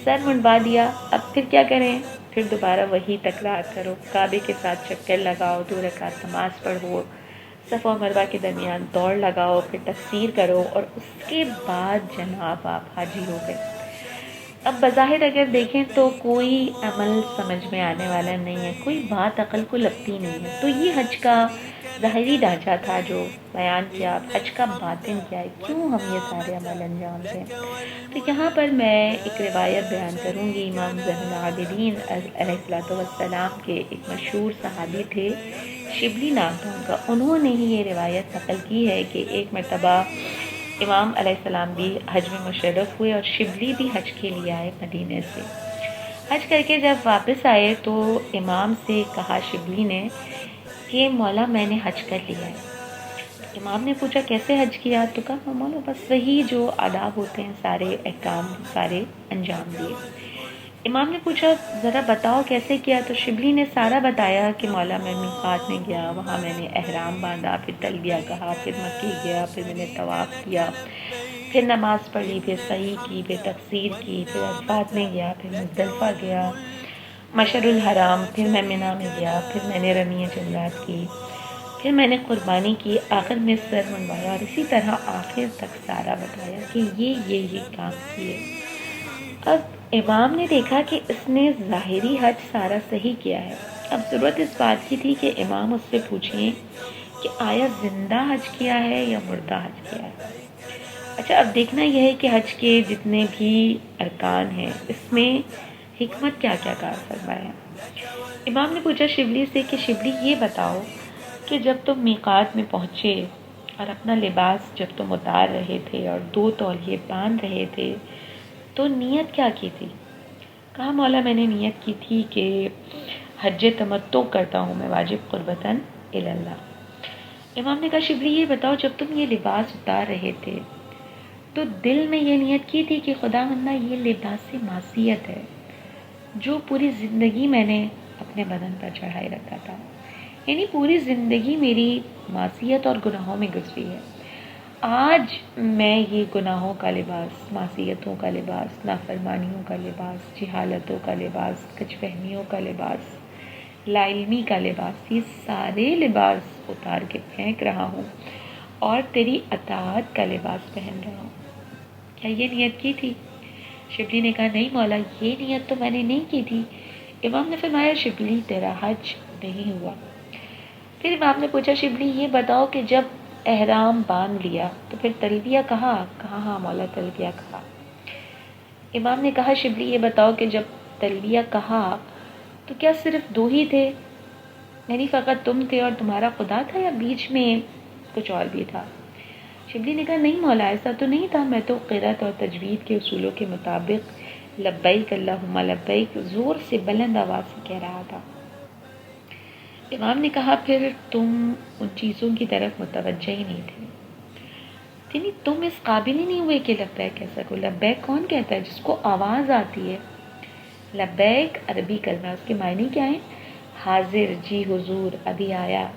سر منڈوا دیا، اب پھر کیا کریں؟ پھر دوبارہ وہی تکرار کرو، کعبے کے ساتھ چکر لگاؤ، 2 رکعت نماز پڑھو، صفا و مروہ کے درمیان دوڑ لگاؤ، پھر تکبیر کرو، اور اس کے بعد جناب آپ حاجی ہو گئے۔ اب بظاہر اگر دیکھیں تو کوئی عمل سمجھ میں آنے والا نہیں ہے، کوئی بات عقل کو لگتی نہیں ہے۔ تو یہ حج کا ظاہری ڈھانچہ تھا جو بیان کیا، اب حج کا باطن کیا ہے، کیوں ہم یہ سارے عمل انجام دیں؟ تو یہاں پر میں ایک روایت بیان کروں گی۔ امام زین العابدین علیہ السلام کے ایک مشہور صحابی تھے، شبلی نام تھا ان کا، انہوں نے ہی یہ روایت نقل کی ہے کہ ایک مرتبہ امام علیہ السلام بھی حج میں مشرف ہوئے اور شبلی بھی حج کے لیے آئے مدینے سے۔ حج کر کے جب واپس آئے تو امام سے کہا شبلی نے کہ مولا میں نے حج کر لیا ہے۔ امام نے پوچھا کیسے حج کیا؟ تو کہا مولا بس وہی جو آداب ہوتے ہیں، سارے احکام سارے انجام دیے۔ امام نے پوچھا ذرا بتاؤ کیسے کیا؟ تو شبلی نے سارا بتایا کہ مولا میں میقات میں گیا، وہاں میں نے احرام باندھا، پھر تلبیہ کہا، پھر مکی گیا، پھر میں نے طواف کیا، پھر نماز پڑھی، پھر سعی کی، پھر تقصیر کی، پھر عرفات میں گیا، پھر مزدلفہ گیا، مشعر الحرام، پھر میں منی میں گیا، پھر میں نے رمی جمرات کی، پھر میں نے قربانی کی، آخر میں سر منڈوایا، اور اسی طرح آخر تک سارا بتایا کہ یہ کام کیے۔ اب امام نے دیکھا کہ اس نے ظاہری حج سارا صحیح کیا ہے، اب ضرورت اس بات کی تھی کہ امام اس سے پوچھیں کہ آیا زندہ حج کیا ہے یا مردہ حج کیا ہے۔ اچھا اب دیکھنا یہ ہے کہ حج کے جتنے بھی ارکان ہیں اس میں حکمت کیا کیا کار فرمایا ہے۔ امام نے پوچھا شبلی سے کہ شبلی یہ بتاؤ کہ جب تم میقات میں پہنچے اور اپنا لباس جب تم اتار رہے تھے اور 2 تولیے باندھ رہے تھے تو نیت کیا کی تھی؟ کہا مولا میں نے نیت کی تھی کہ حج تمتع کرتا ہوں میں، واجب قربتاً اللہ۔ امام نے کہا شبلی یہ بتاؤ جب تم یہ لباس اتار رہے تھے تو دل میں یہ نیت کی تھی کہ خدا مندہ یہ لباس معصیت ہے جو پوری زندگی میں نے اپنے بدن پر چڑھائے رکھا تھا، یعنی پوری زندگی میری معصیت اور گناہوں میں گزری ہے، آج میں یہ گناہوں کا لباس، معصیتوں کا لباس، نافرمانیوں کا لباس، جہالتوں کا لباس، کچھ فہمیوں کا لباس، لا علمی کا لباس، یہ سارے لباس اتار کے پھینک رہا ہوں اور تیری اطاعت کا لباس پہن رہا ہوں۔ کیا یہ نیت کی تھی؟ شبلی نے کہا نہیں مولا یہ نیت تو میں نے نہیں کی تھی۔ امام نے فرمایا شبلی تیرا حج نہیں ہوا۔ پھر امام نے پوچھا شبلی یہ بتاؤ کہ جب احرام باندھ لیا تو پھر تلبیہ کہا؟ کہا ہاں مولا تلبیہ کہا۔ امام نے کہا شبلی یہ بتاؤ کہ جب تلبیہ کہا تو کیا صرف 2 ہی تھے، یعنی فقط تم تھے اور تمہارا خدا تھا، یا بیچ میں کچھ اور بھی تھا؟ شبلی نے کہا نہیں مولا ایسا تو نہیں تھا، میں تو قرأت اور تجوید کے اصولوں کے مطابق لبیک اللہم لبیک زور سے بلند آواز سے کہہ رہا تھا۔ امام نے کہا پھر تم ان چیزوں کی طرف متوجہ ہی نہیں تھے، یعنی تم اس قابل ہی نہیں ہوئے کہ لبیک کہہ سکو۔ لبیک کون کہتا ہے؟ جس کو آواز آتی ہے۔ لبیک عربی کلمہ، اس کے معنی کیا ہیں؟ حاضر، جی حضور، ابھی آیا۔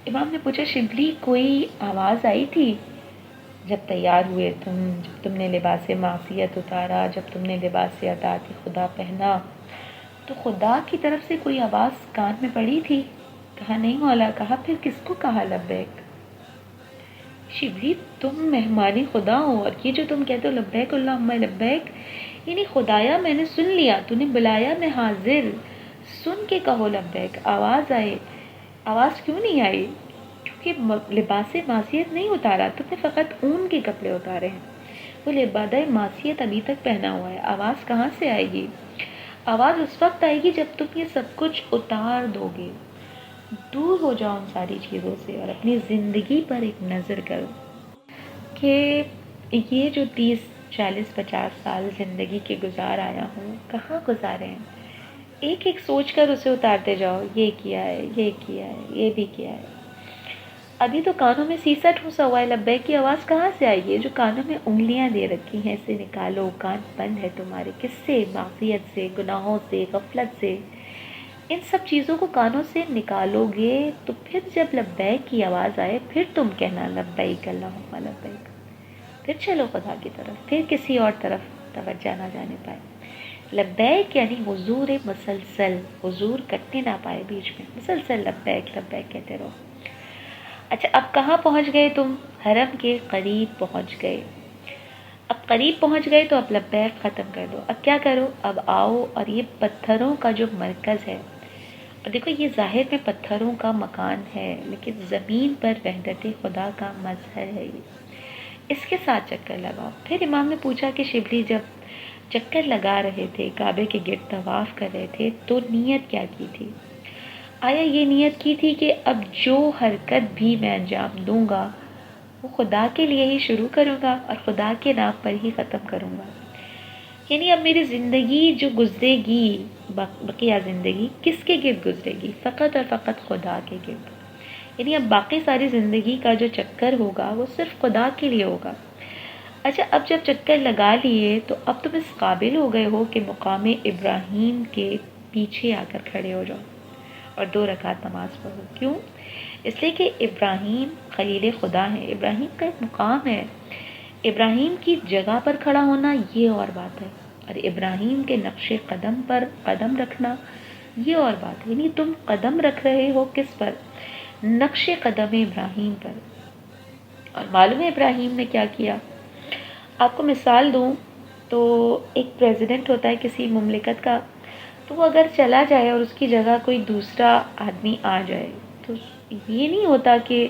امام نے پوچھا شبلی کوئی آواز آئی تھی جب تیار ہوئے تم، جب تم نے لباس معصیت اتارا، جب تم نے لباس اطاعت خدا پہنا، تو خدا کی طرف سے کوئی آواز کان میں پڑی تھی؟ کہا نہیں مولا۔ کہا پھر کس کو کہا لبیک؟ شبلی تم مہمانی خدا ہو اور یہ جو تم کہتے ہو لبیک اللہم لبیک، یعنی خدایا میں نے سن لیا، تو نے بلایا میں حاضر، سن کے کہو لبیک، آواز آئے۔ آواز کیوں نہیں آئی؟ کیونکہ لباس معصیت نہیں اتارا، تم نے فقط اون کے کپڑے اتارے ہیں، وہ لباس معصیت ابھی تک پہنا ہوا ہے، آواز کہاں سے آئے گی؟ آواز اس وقت آئے گی جب تم یہ سب کچھ اتار دو گے، دور ہو جاؤ ان ساری چیزوں سے اور اپنی زندگی پر ایک نظر کرو کہ یہ جو 30 40 50 سال زندگی کے گزار آیا ہوں کہاں گزارے ہیں۔ ایک ایک سوچ کر اسے اتارتے جاؤ، یہ کیا ہے، یہ کیا ہے، یہ بھی کیا ہے۔ ابھی تو کانوں میں سیسا ٹھوسا ہوا ہے، لبیک کی آواز کہاں سے آئے گی؟ جو کانوں میں انگلیاں دے رکھی ہیں اسے نکالو، کان بند ہے تمہارے، کس سے؟ معصیت سے، گناہوں سے، غفلت سے۔ ان سب چیزوں کو کانوں سے نکالو گے تو پھر جب لبیک کی آواز آئے پھر تم کہنا لبیک اللہم لبیک، پھر چلو خدا کی طرف، پھر کسی اور طرف توجہ نہ جانے پائے۔ لبیک یعنی حضور مسلسل، حضور کٹنے نہ پائے بیچ میں، مسلسل لبیک لبیک کہتے رہو۔ اچھا اب کہاں پہنچ گئے تم؟ حرم کے قریب پہنچ گئے۔ اب قریب پہنچ گئے تو اب لبیک ختم کر دو۔ اب کیا کرو؟ اب آؤ اور یہ پتھروں کا جو مرکز ہے، اور دیکھو یہ ظاہر میں پتھروں کا مکان ہے لیکن زمین پر وحدت خدا کا مظہر ہے یہ، اس کے ساتھ چکر لگاؤ۔ پھر امام نے پوچھا کہ شبلی جب چکر لگا رہے تھے، کعبے کے گرد طواف کر رہے تھے، تو نیت کیا کی تھی؟ آیا یہ نیت کی تھی کہ اب جو حرکت بھی میں انجام دوں گا وہ خدا کے لیے ہی شروع کروں گا اور خدا کے نام پر ہی ختم کروں گا؟ یعنی اب میری زندگی جو گزرے گی، بقیہ زندگی کس کے گرد گزرے گی؟ فقط اور فقط خدا کے گرد۔ یعنی اب باقی ساری زندگی کا جو چکر ہوگا وہ صرف خدا کے لیے ہوگا۔ اچھا اب جب چکر لگا لیے تو اب تم اس قابل ہو گئے ہو کہ مقام ابراہیم کے پیچھے آ کر کھڑے ہو جاؤ اور 2 رکعت نماز پڑھو۔ کیوں؟ اس لیے کہ ابراہیم خلیل خدا ہیں، ابراہیم کا ایک مقام ہے، ابراہیم کی جگہ پر کھڑا ہونا یہ اور بات ہے، اور ابراہیم کے نقش قدم پر قدم رکھنا یہ اور بات ہے۔ یعنی تم قدم رکھ رہے ہو کس پر؟ نقش قدم ابراہیم پر۔ اور معلوم ہے ابراہیم نے کیا کیا؟ آپ کو مثال دوں تو ایک پریزیڈنٹ ہوتا ہے کسی مملکت کا، تو وہ اگر چلا جائے اور اس کی جگہ کوئی دوسرا آدمی آ جائے تو یہ نہیں ہوتا کہ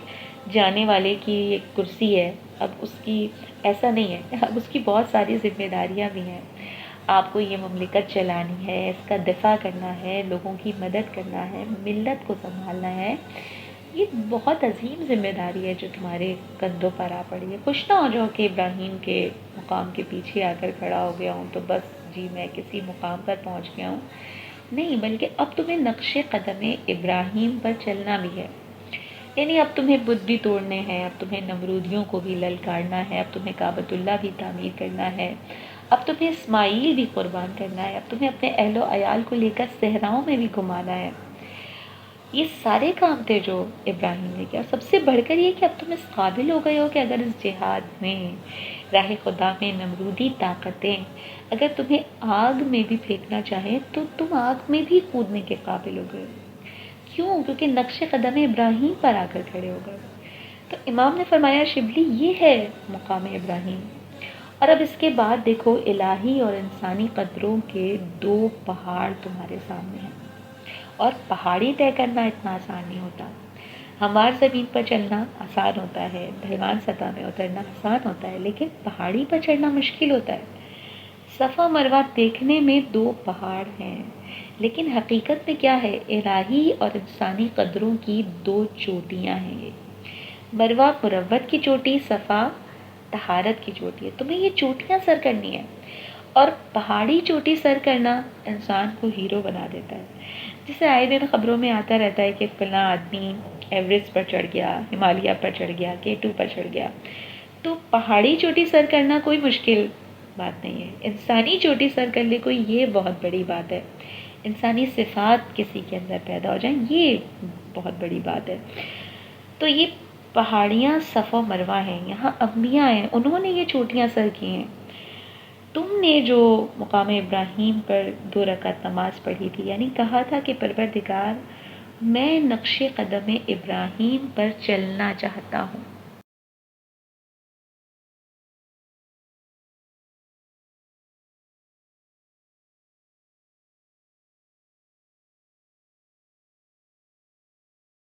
جانے والے کی ایک کرسی ہے، اب اس کی ایسا نہیں ہے، اب اس کی بہت ساری ذمہ داریاں بھی ہیں۔ آپ کو یہ مملکت چلانی ہے، اس کا دفاع کرنا ہے، لوگوں کی مدد کرنا ہے، ملت کو سنبھالنا ہے، یہ بہت عظیم ذمہ داری ہے جو تمہارے کندھوں پر آ پڑی ہے۔ خوش نہ ہو جاؤ کہ ابراہیم کے مقام کے پیچھے آ کر کھڑا ہو گیا ہوں تو بس جی میں کسی مقام پر پہنچ گیا ہوں، نہیں، بلکہ اب تمہیں نقش قدم ابراہیم پر چلنا بھی ہے۔ یعنی اب تمہیں بت بھی توڑنے ہیں، اب تمہیں نمرودیوں کو بھی للکارنا ہے، اب تمہیں کعبۃ اللہ بھی تعمیر کرنا ہے، اب تمہیں اسماعیل بھی قربان کرنا ہے، اب تمہیں اپنے اہل و عیال کو لے کر صحراؤں میں بھی گھمانا ہے۔ یہ سارے کام تھے جو ابراہیم نے کیا۔ سب سے بڑھ کر یہ کہ اب تم اس قابل ہو گئے ہو کہ اگر اس جہاد میں، راہ خدا میں نمرودی طاقتیں اگر تمہیں آگ میں بھی پھینکنا چاہیں تو تم آگ میں بھی کودنے کے قابل ہو گئے۔ کیوں؟ کیونکہ نقش قدم ابراہیم پر آ کر کھڑے ہو گئے۔ تو امام نے فرمایا شبلی یہ ہے مقام ابراہیم۔ اور اب اس کے بعد دیکھو الہی اور انسانی قدروں کے 2 پہاڑ تمہارے سامنے ہیں، اور پہاڑی طے کرنا اتنا آسان نہیں ہوتا۔ ہموار زمین پر چلنا آسان ہوتا ہے، ڈھلوان سطح میں اترنا آسان ہوتا ہے، لیکن پہاڑی پر چڑھنا مشکل ہوتا ہے۔ صفا مروہ دیکھنے میں 2 پہاڑ ہیں، لیکن حقیقت میں کیا ہے؟ الہی اور انسانی قدروں کی 2 چوٹیاں ہیں یہ۔ مروہ مروت کی چوٹی، صفا طہارت کی چوٹی ہے، تمہیں یہ چوٹیاں سر کرنی ہے۔ اور پہاڑی چوٹی سر کرنا انسان کو ہیرو بنا دیتا ہے، جسے آئے دن خبروں میں آتا رہتا ہے کہ فلاں آدمی ایوریسٹ پر چڑھ گیا، ہمالیہ پر چڑھ گیا، K2 پر چڑھ گیا۔ تو پہاڑی چوٹی سر کرنا کوئی مشکل بات نہیں ہے، انسانی چوٹی سر کر لے کوئی یہ بہت بڑی بات ہے، انسانی صفات کسی کے اندر پیدا ہو جائیں یہ بہت بڑی بات ہے۔ تو یہ پہاڑیاں صفا و مروہ ہیں، یہاں انبیاء ہیں، انہوں نے یہ چوٹیاں سر کی ہیں۔ تم نے جو مقام ابراہیم پر 2 رکعت نماز پڑھی تھی، یعنی کہا تھا کہ پروردگار میں نقش قدم ابراہیم پر چلنا چاہتا ہوں،